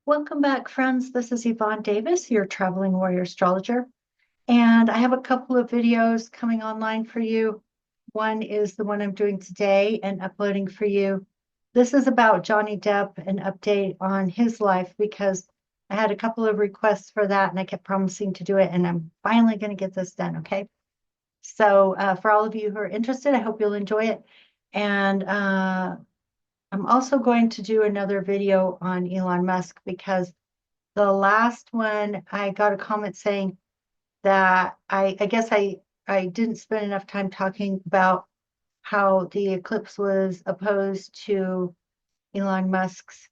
Welcome back, friends. This is Yvonne Davis, your traveling warrior astrologer. And I have a couple of videos coming online for you. One is the one I'm doing today and uploading for you. This is about Johnny Depp, an update on his life, because I had a couple of requests for that and I kept promising to do it. And I'm finally going to get this done. Okay. So, for all of you who are interested, I hope you'll enjoy it. And I'm also going to do another video on Elon Musk because the last one, I got a comment saying that I guess I didn't spend enough time talking about how the eclipse was opposed to Elon Musk's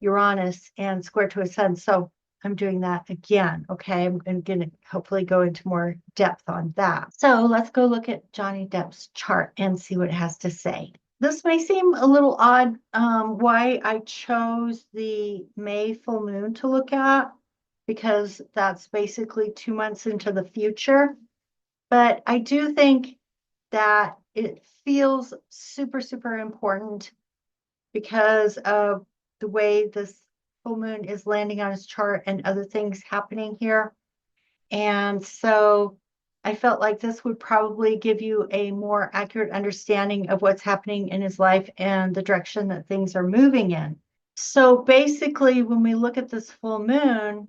Uranus and square to his sun. So I'm doing that again. Okay. I'm going to hopefully go into more depth on that. So let's go look at Johnny Depp's chart and see what it has to say. This may seem a little odd, why I chose the May full moon to look at, because that's basically 2 months into the future. But I do think that it feels super, super important because of the way this full moon is landing on his chart and other things happening here. And so I felt like this would probably give you a more accurate understanding of what's happening in his life and the direction that things are moving in. So basically, when we look at this full moon,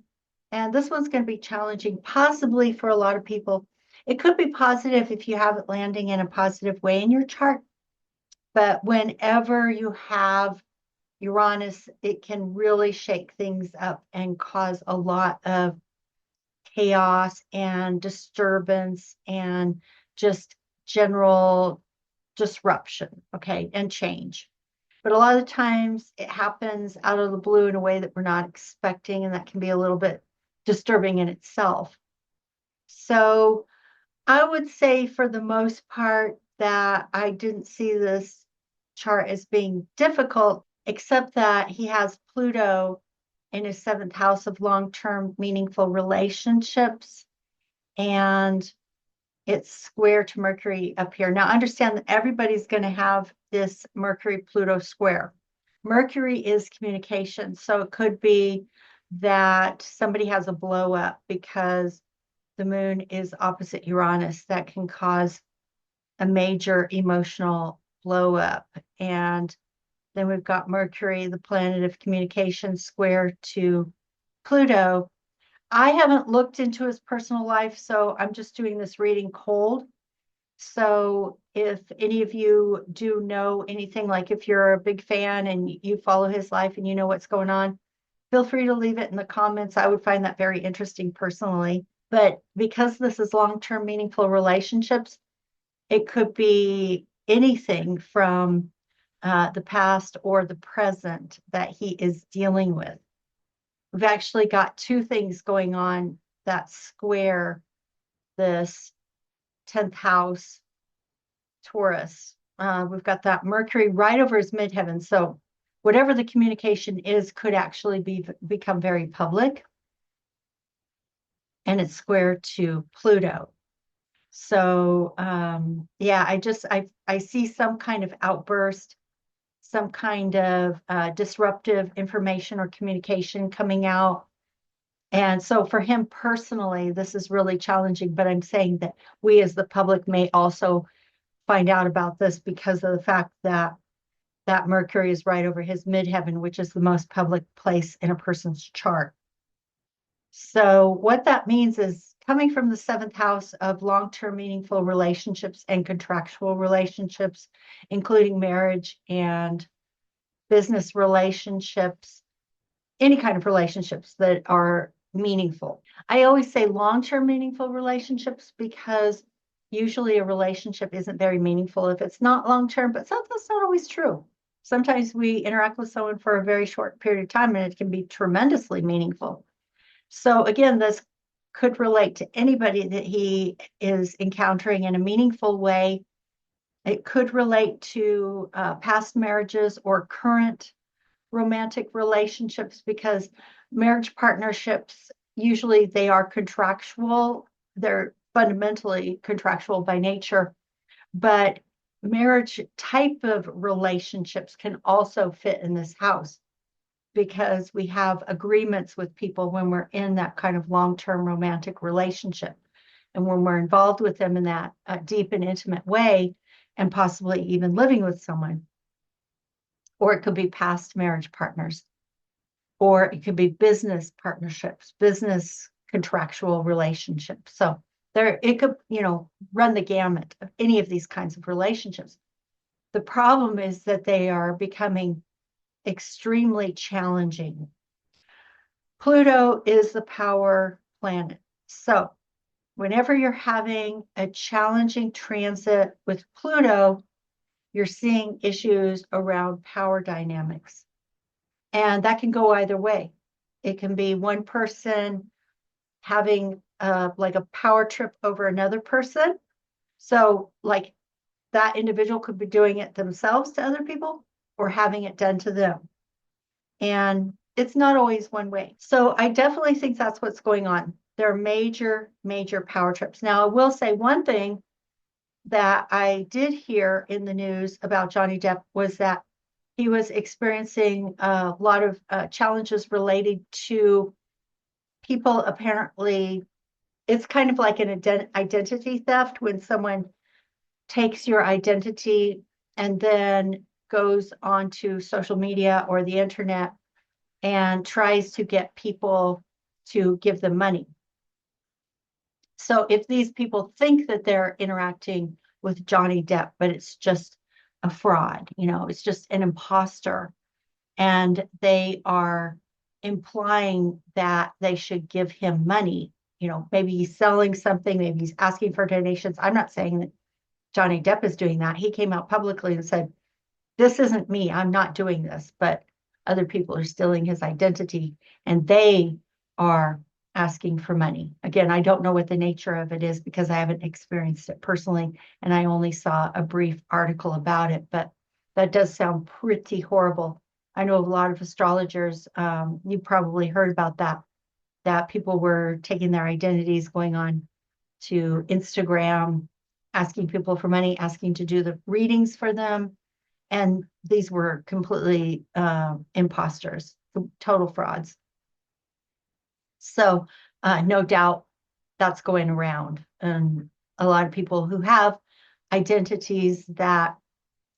and this one's going to be challenging, possibly for a lot of people. It could be positive if you have it landing in a positive way in your chart. But whenever you have Uranus, it can really shake things up and cause a lot of chaos and disturbance and just general disruption, okay, and change. But a lot of times it happens out of the blue in a way that we're not expecting, and that can be a little bit disturbing in itself. So I would say for the most part that I didn't see this chart as being difficult, except that he has Pluto in his seventh house of long-term meaningful relationships, and it's square to Mercury up here. Now, understand that everybody's going to have this Mercury Pluto square. Mercury is communication. So it could be that somebody has a blow up because the moon is opposite Uranus. That can cause a major emotional blow up. And then we've got Mercury, the planet of communication, square to Pluto. I haven't looked into his personal life, so I'm just doing this reading cold. So if any of you do know anything, like if you're a big fan and you follow his life and you know what's going on, feel free to leave it in the comments. I would find that very interesting personally. But because this is long-term meaningful relationships, it could be anything from the past or the present that he is dealing with. We've actually got two things going on that square this 10th house Taurus. We've got that Mercury right over his midheaven. So whatever the communication is could actually become very public. And it's square to Pluto. So yeah, I see some kind of outburst, some kind of disruptive information or communication coming out. And so for him personally, this is really challenging, but I'm saying that we as the public may also find out about this because of the fact that that Mercury is right over his midheaven, which is the most public place in a person's chart. So what that means is coming from the seventh house of long-term meaningful relationships and contractual relationships, including marriage and business relationships, any kind of relationships that are meaningful. I always say long-term meaningful relationships because usually a relationship isn't very meaningful if it's not long-term, but that's not always true. Sometimes we interact with someone for a very short period of time and it can be tremendously meaningful. So again, this could relate to anybody that he is encountering in a meaningful way. It could relate to past marriages or current romantic relationships, because marriage partnerships, usually they are contractual. They're fundamentally contractual by nature, but marriage type of relationships can also fit in this house because we have agreements with people when we're in that kind of long-term romantic relationship. And when we're involved with them in that deep and intimate way, and possibly even living with someone, or it could be past marriage partners, or it could be business partnerships, business contractual relationships. So there, it could, run the gamut of any of these kinds of relationships. The problem is that they are becoming extremely challenging. Pluto is the power planet. So whenever you're having a challenging transit with Pluto, you're seeing issues around power dynamics. And that can go either way. It can be one person having like a power trip over another person. So like that individual could be doing it themselves to other people or having it done to them. And it's not always one way. So I definitely think that's what's going on. There are major, major power trips. Now, I will say one thing that I did hear in the news about Johnny Depp was that he was experiencing a lot of challenges related to people apparently. It's kind of like an identity theft when someone takes your identity and then goes onto social media or the internet and tries to get people to give them money. So if these people think that they're interacting with Johnny Depp, but it's just a fraud, it's just an imposter, and they are implying that they should give him money, maybe he's selling something, maybe he's asking for donations. I'm not saying that Johnny Depp is doing that. He came out publicly and said, this isn't me, I'm not doing this, but other people are stealing his identity and they are asking for money. Again, I don't know what the nature of it is because I haven't experienced it personally, and I only saw a brief article about it, but that does sound pretty horrible. I know a lot of astrologers, you probably heard about that people were taking their identities, going on to Instagram, asking people for money, asking to do the readings for them. And these were completely imposters, total frauds. So no doubt that's going around. And a lot of people who have identities that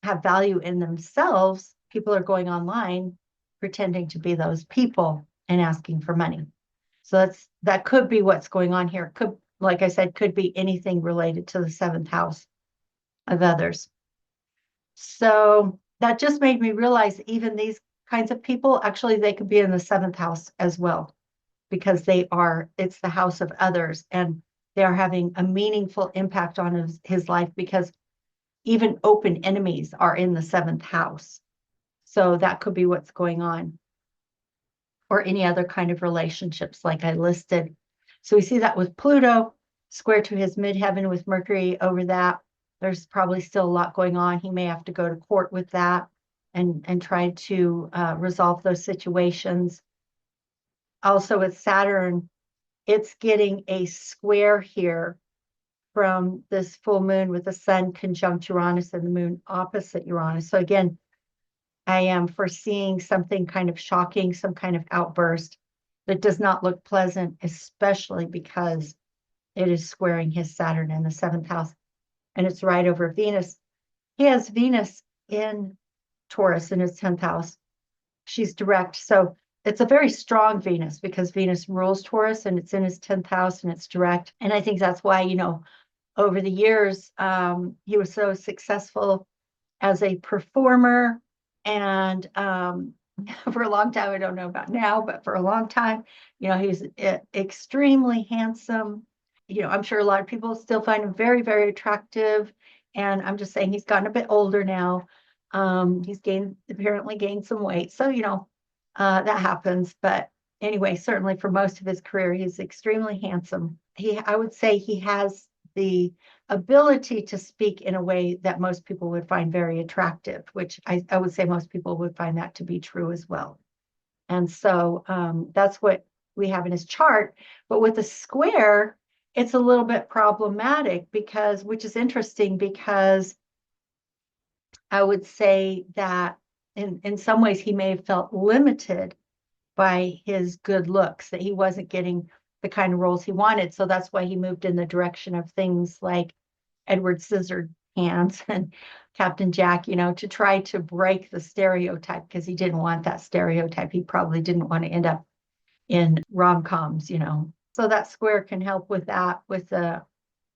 have value in themselves, people are going online pretending to be those people and asking for money. So that could be what's going on here. Could, like I said, could be anything related to the seventh house of others. So that just made me realize even these kinds of people, actually, they could be in the seventh house as well, because it's the house of others, and they are having a meaningful impact on his life, because even open enemies are in the seventh house. So that could be what's going on, or any other kind of relationships like I listed. So we see that with Pluto square to his midheaven with Mercury over that. There's probably still a lot going on. He may have to go to court with that and try to resolve those situations. Also with Saturn, it's getting a square here from this full moon with the sun conjunct Uranus and the moon opposite Uranus. So again, I am foreseeing something kind of shocking, some kind of outburst that does not look pleasant, especially because it is squaring his Saturn in the seventh house, and it's right over Venus. He has Venus in Taurus in his 10th house. She's direct. So it's a very strong Venus because Venus rules Taurus and it's in his 10th house and it's direct. And I think that's why, over the years, he was so successful as a performer. And for a long time, I don't know about now, but for a long time, he's extremely handsome. I'm sure a lot of people still find him very, very attractive. And I'm just saying he's gotten a bit older now. He's apparently gained some weight. So, that happens. But anyway, certainly for most of his career, he's extremely handsome. I would say he has the ability to speak in a way that most people would find very attractive, which I would say most people would find that to be true as well. And so that's what we have in his chart. But with the square, it's a little bit problematic which is interesting, because I would say that in some ways he may have felt limited by his good looks, that he wasn't getting the kind of roles he wanted. So that's why he moved in the direction of things like Edward Scissorhands and Captain Jack, to try to break the stereotype, because he didn't want that stereotype. He probably didn't want to end up in rom-coms. So that square can help with that, with the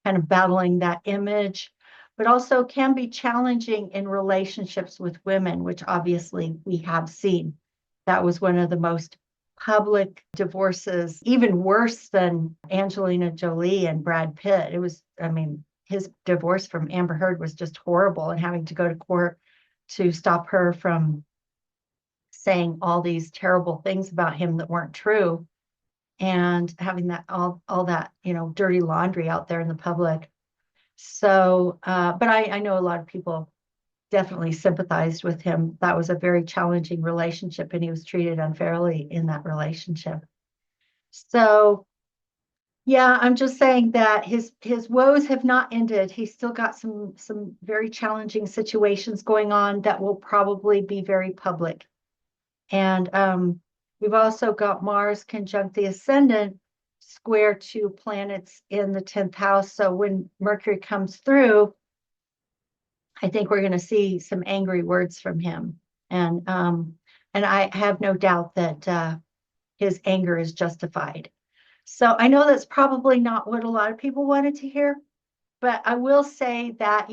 kind of battling that image, but also can be challenging in relationships with women, which obviously we have seen. That was one of the most public divorces, even worse than Angelina Jolie and Brad Pitt. It was, I mean, his divorce from Amber Heard was just horrible, and having to go to court to stop her from saying all these terrible things about him that weren't true, and having that all that dirty laundry out there in the public. So but I know a lot of people definitely sympathized with him. That was a very challenging relationship, and he was treated unfairly in that relationship. So yeah, I'm just saying that his woes have not ended. He's still got some very challenging situations going on that will probably be very public. And we've also got Mars conjunct the ascendant square to planets in the 10th house. So when Mercury comes through, I think we're going to see some angry words from him. And I have no doubt that his anger is justified. So I know that's probably not what a lot of people wanted to hear, but I will say that,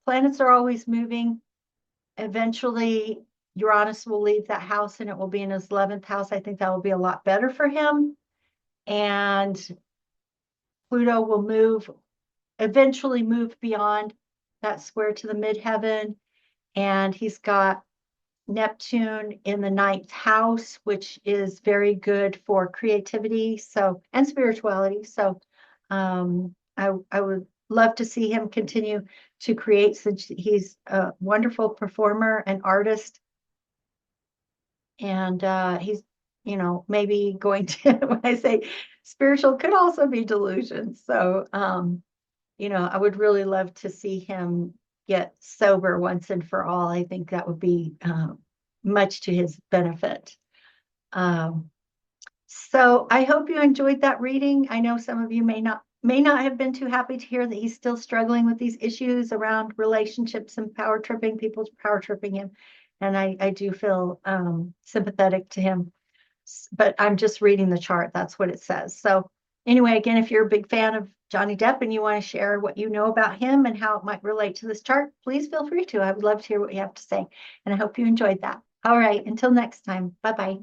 planets are always moving. Eventually, Uranus will leave that house and it will be in his 11th house. I think that will be a lot better for him. And Pluto will eventually move beyond that square to the midheaven. And he's got Neptune in the 9th house, which is very good for creativity, and spirituality. So I would love to see him continue to create, since he's a wonderful performer and artist. And he's, maybe going to, when I say spiritual, could also be delusion. So, I would really love to see him get sober once and for all. I think that would be much to his benefit. So I hope you enjoyed that reading. I know some of you may not have been too happy to hear that he's still struggling with these issues around relationships and power tripping, people's power tripping him. And I do feel sympathetic to him, but I'm just reading the chart. That's what it says. So anyway, again, if you're a big fan of Johnny Depp and you want to share what you know about him and how it might relate to this chart, please feel free to. I would love to hear what you have to say. And I hope you enjoyed that. All right, until next time. Bye-bye.